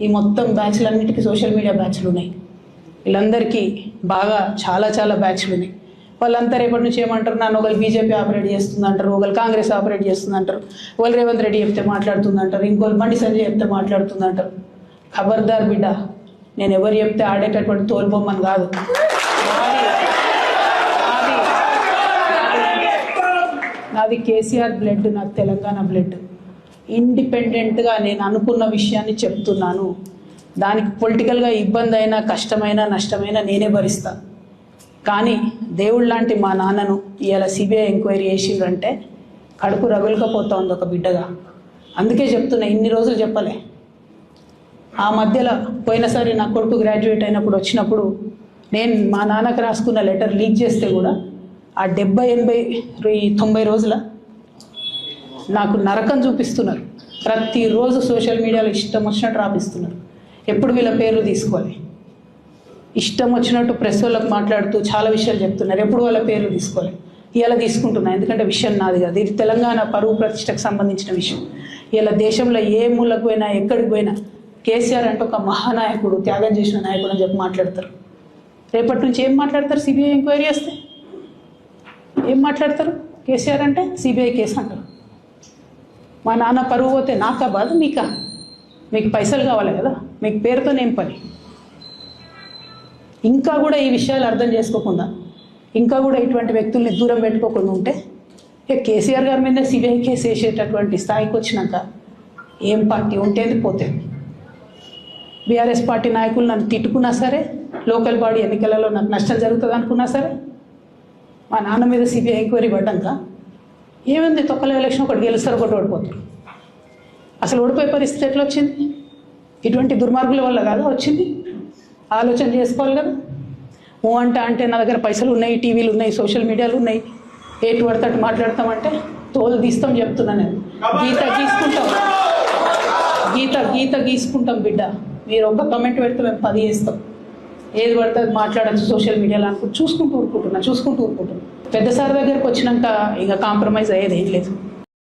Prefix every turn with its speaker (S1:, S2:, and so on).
S1: ఈ మొత్తం బ్యాచ్లన్నిటికీ social media బ్యాచ్లు ఉన్నాయి. వీళ్ళందరికీ బాగా చాలా చాలా బ్యాచ్లు ఉన్నాయి. వాళ్ళంతా రేపటి నుంచి ఏమంటారు, నన్ను ఒకరు బీజేపీ ఆపరేట్ చేస్తుందంటారు, ఒకరు కాంగ్రెస్ ఆపరేట్ చేస్తుందంటారు, ఒకరు రేవంత్ రెడ్డి చెప్తే మాట్లాడుతుందంటారు, ఇంకోరు బండి సంజయ్ చెప్తే మాట్లాడుతుందంటారు. ఖబర్దార్ బిడ్డ, నేను ఎవరు చెప్తే ఆడేటటువంటి తోలుబొమ్మని కాదు. నాది కేసీఆర్ బ్లడ్, నాకు తెలంగాణ బ్లడ్. ఇండిపెండెంట్గా నేను అనుకున్న విషయాన్ని చెప్తున్నాను. దానికి పొలిటికల్గా ఇబ్బంది అయినా, కష్టమైనా, నష్టమైనా నేనే భరిస్తా. కానీ దేవుడు లాంటి మా నాన్నను ఇవాళ సిబిఐ ఎంక్వైరీ చేసిండ్రంటే కడుపు రగులుకపోతా ఉంది ఒక బిడ్డగా. అందుకే చెప్తున్నా, ఇన్ని రోజులు చెప్పలే. ఆ మధ్యలో పోయినసారి నా కొడుకు గ్రాడ్యుయేట్ అయినప్పుడు వచ్చినప్పుడు నేను మా నాన్నకు రాసుకున్న లెటర్ లీక్ చేస్తే కూడా ఆ 70, 80, 90 రోజుల నాకు నరకం చూపిస్తున్నారు. ప్రతిరోజు సోషల్ మీడియాలో ఇష్టం వచ్చినట్టు రాపిస్తున్నారు. ఎప్పుడు వీళ్ళ పేర్లు తీసుకోవాలి, ఇష్టం వచ్చినట్టు ప్రెస్ వాళ్ళకి మాట్లాడుతూ చాలా విషయాలు చెప్తున్నారు. ఎప్పుడు వాళ్ళ పేర్లు తీసుకోవాలి. ఇలా తీసుకుంటున్నా, ఎందుకంటే విషయం నాది కాదు. ఇది తెలంగాణ పరువు ప్రతిష్టకు సంబంధించిన విషయం. ఇలా దేశంలో ఏ మూలకు పోయినా, ఎక్కడికి పోయినా కేసీఆర్ అంటే ఒక మహానాయకుడు, త్యాగం చేసిన నాయకుడు అని చెప్పి మాట్లాడతారు. రేపటి నుంచి ఏం మాట్లాడతారు? సిబిఐ ఎంక్వైరీ చేస్తే ఏం మాట్లాడతారు? కేసీఆర్ అంటే సిబిఐ కేసు అంటారు. మా నాన్న పరువు పోతే నాకా బాధ, మీకా? మీకు పైసలు కావాలి కదా, మీకు పేరుతోనేం పని? ఇంకా కూడా ఈ విషయాలు అర్థం చేసుకోకుండా, ఇంకా కూడా ఇటువంటి వ్యక్తుల్ని దూరం పెట్టుకోకుండా ఉంటే కేసీఆర్ గారి మీద సిబిఐ కేసు వేసేటటువంటి స్థాయికి వచ్చినాక ఏం పార్టీ ఉంటేది పోతేది. బీఆర్ఎస్ పార్టీ నాయకులు నన్ను తిట్టుకున్నా సరే, లోకల్ బాడీ ఎన్నికలలో నాకు నష్టం జరుగుతుంది అనుకున్నా సరే, మా నాన్న మీద సిబిఐ ఎంక్వైరీ పడ్డాక ఏముంది, తొక్కల ఎలక్షన్ ఒకటి గెలుస్తారు, ఒకటి ఓడిపోతారు. అసలు ఓడిపోయే పరిస్థితి ఎట్లా వచ్చింది? ఇటువంటి దుర్మార్గుల వల్ల కాదా వచ్చింది? ఆలోచన చేసుకోవాలి కదా. ఓ అంటే నా దగ్గర పైసలు ఉన్నాయి, టీవీలు ఉన్నాయి, సోషల్ మీడియాలు ఉన్నాయి, ఏటు పడతట్టు మాట్లాడతామంటే తోలు తీస్తాం చెప్తున్నా నేను. గీత గీసుకుంటాం బిడ్డ. మీరు ఒక కమెంట్ పెడితే మేము 10 చేస్తాం. ఏది పడితే అది మాట్లాడచ్చు సోషల్ మీడియాలో అనుకుంటూ చూసుకుంటూ ఊరుకుంటున్నా. పెద్ద సార్ దగ్గరకు వచ్చినాక ఇంకా కాంప్రమైజ్ అయ్యేది ఏం లేదు.